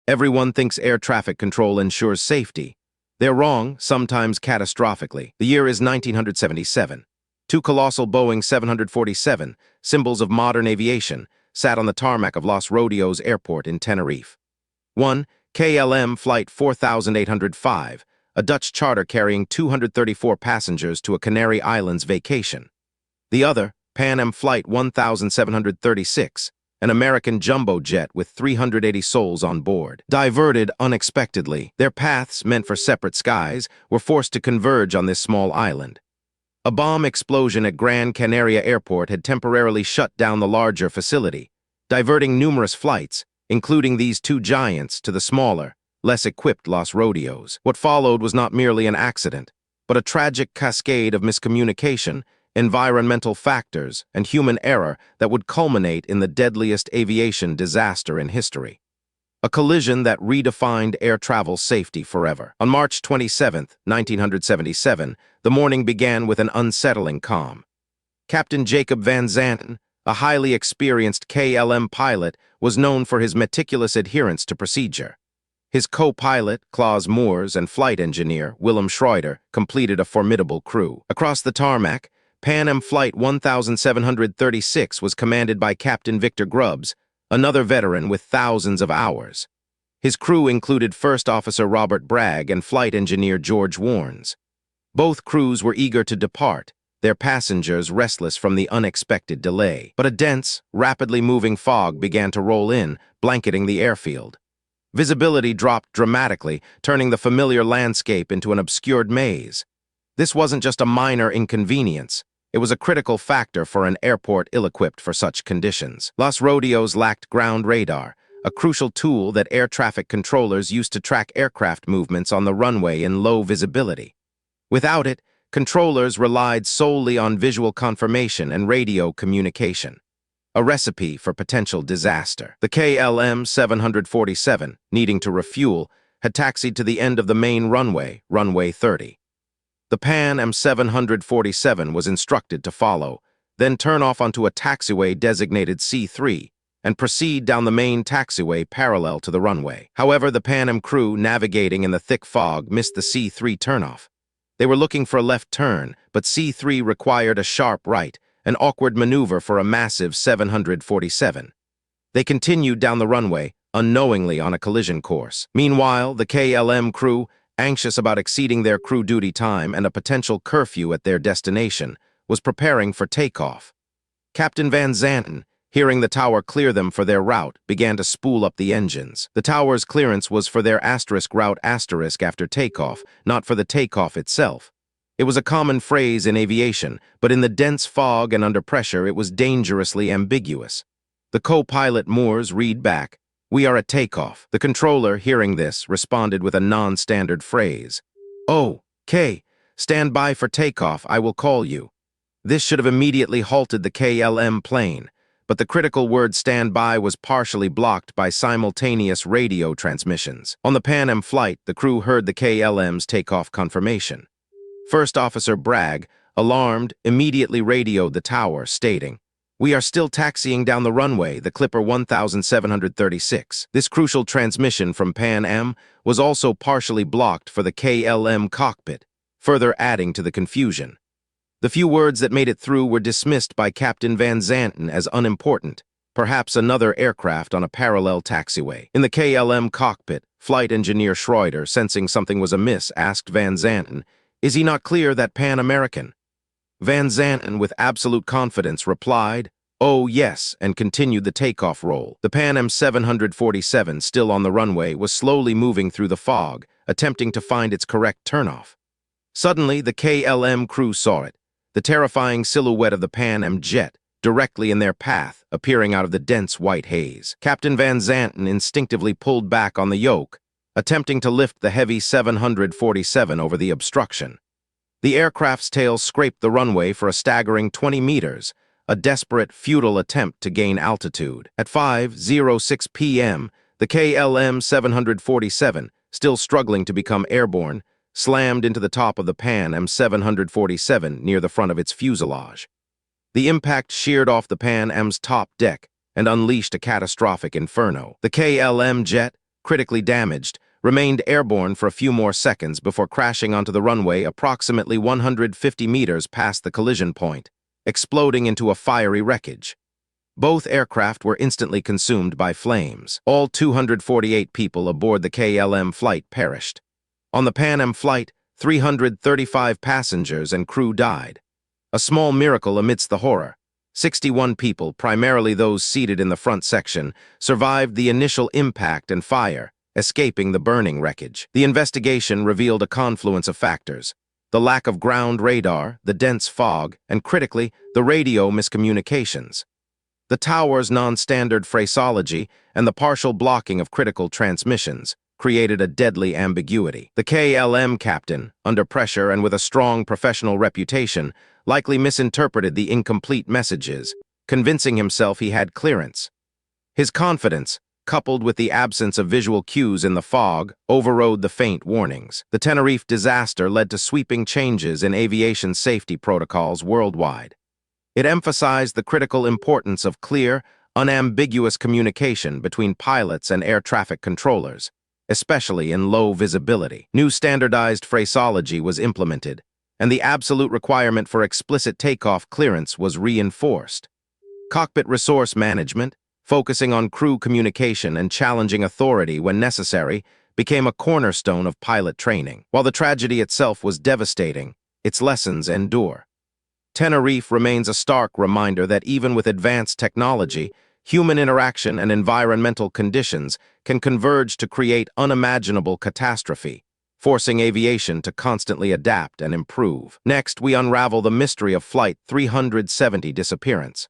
Everyone thinks air traffic control ensures safety. They're wrong, sometimes catastrophically. The year is 1977. Two colossal Boeing 747, symbols of modern aviation, sat on the tarmac of Los Rodeos Airport in Tenerife. One, KLM Flight 4805, a Dutch charter carrying 234 passengers to a Canary Islands vacation. The other, Pan Am Flight 1736, an American jumbo jet with 380 souls on board. Diverted unexpectedly, their paths, meant for separate skies, were forced to converge on this small island. A bomb explosion at Gran Canaria Airport had temporarily shut down the larger facility, diverting numerous flights, including these two giants, to the smaller, less equipped Los Rodeos. What followed was not merely an accident, but a tragic cascade of miscommunication, environmental factors, and human error that would culminate in the deadliest aviation disaster in history. A collision that redefined air travel safety forever. On March 27, 1977, the morning began with an unsettling calm. Captain Jacob Van Zanten, a highly experienced KLM pilot, was known for his meticulous adherence to procedure. His co-pilot, Klaus Moors, and flight engineer, Willem Schroeder, completed a formidable crew. Across the tarmac, Pan Am Flight 1736 was commanded by Captain Victor Grubbs, another veteran with thousands of hours. His crew included First Officer Robert Bragg and flight engineer George Warnes. Both crews were eager to depart, their passengers restless from the unexpected delay. But a dense, rapidly moving fog began to roll in, blanketing the airfield. Visibility dropped dramatically, turning the familiar landscape into an obscured maze. This wasn't just a minor inconvenience. It was a critical factor for an airport ill-equipped for such conditions. Los Rodeos lacked ground radar, a crucial tool that air traffic controllers used to track aircraft movements on the runway in low visibility. Without it, controllers relied solely on visual confirmation and radio communication, a recipe for potential disaster. The KLM 747, needing to refuel, had taxied to the end of the main runway, runway 30. The Pan Am 747 was instructed to follow, then turn off onto a taxiway designated C3 and proceed down the main taxiway parallel to the runway. However, the Pan Am crew navigating in the thick fog missed the C3 turnoff. They were looking for a left turn, but C3 required a sharp right, an awkward maneuver for a massive 747. They continued down the runway, unknowingly on a collision course. Meanwhile, the KLM crew, anxious about exceeding their crew duty time and a potential curfew at their destination, was preparing for takeoff. Captain Van Zanten, hearing the tower clear them for their route, began to spool up the engines. The tower's clearance was for their route after takeoff, not for the takeoff itself. It was a common phrase in aviation, but in the dense fog and under pressure it was dangerously ambiguous. The co-pilot Moors read back, "We are at takeoff." The controller, hearing this, responded with a non-standard phrase. "Oh, K, stand by for takeoff, I will call you." This should have immediately halted the KLM plane, but the critical word "stand by" was partially blocked by simultaneous radio transmissions. On the Pan Am flight, the crew heard the KLM's takeoff confirmation. First Officer Bragg, alarmed, immediately radioed the tower, stating, "We are still taxiing down the runway, the Clipper 1736. This crucial transmission from Pan Am was also partially blocked for the KLM cockpit, further adding to the confusion. The few words that made it through were dismissed by Captain Van Zanten as unimportant, perhaps another aircraft on a parallel taxiway. In the KLM cockpit, flight engineer Schroeder, sensing something was amiss, asked Van Zanten, "Is he not clear that Pan-American?" Van Zanten, with absolute confidence, replied, "Oh, yes," and continued the takeoff roll. The Pan Am 747, still on the runway, was slowly moving through the fog, attempting to find its correct turnoff. Suddenly, the KLM crew saw it, the terrifying silhouette of the Pan Am jet, directly in their path, appearing out of the dense white haze. Captain Van Zanten instinctively pulled back on the yoke, attempting to lift the heavy 747 over the obstruction. The aircraft's tail scraped the runway for a staggering 20 meters, a desperate, futile attempt to gain altitude. At 5:06 p.m., the KLM 747, still struggling to become airborne, slammed into the top of the Pan Am 747 near the front of its fuselage. The impact sheared off the Pan Am's top deck and unleashed a catastrophic inferno. The KLM jet, critically damaged, remained airborne for a few more seconds before crashing onto the runway approximately 150 meters past the collision point, exploding into a fiery wreckage. Both aircraft were instantly consumed by flames. All 248 people aboard the KLM flight perished. On the Pan Am flight, 335 passengers and crew died. A small miracle amidst the horror. 61 people, primarily those seated in the front section, survived the initial impact and fire, escaping the burning wreckage. The investigation revealed a confluence of factors: the lack of ground radar, the dense fog, and critically, the radio miscommunications. The tower's non-standard phraseology and the partial blocking of critical transmissions created a deadly ambiguity. The KLM captain, under pressure and with a strong professional reputation, likely misinterpreted the incomplete messages, convincing himself he had clearance. His confidence, coupled with the absence of visual cues in the fog, overrode the faint warnings. The Tenerife disaster led to sweeping changes in aviation safety protocols worldwide. It emphasized the critical importance of clear, unambiguous communication between pilots and air traffic controllers, especially in low visibility. New standardized phraseology was implemented, and the absolute requirement for explicit takeoff clearance was reinforced. Cockpit resource management, focusing on crew communication and challenging authority when necessary, became a cornerstone of pilot training. While the tragedy itself was devastating, its lessons endure. Tenerife remains a stark reminder that even with advanced technology, human interaction and environmental conditions can converge to create unimaginable catastrophe, forcing aviation to constantly adapt and improve. Next, we unravel the mystery of Flight 370 disappearance.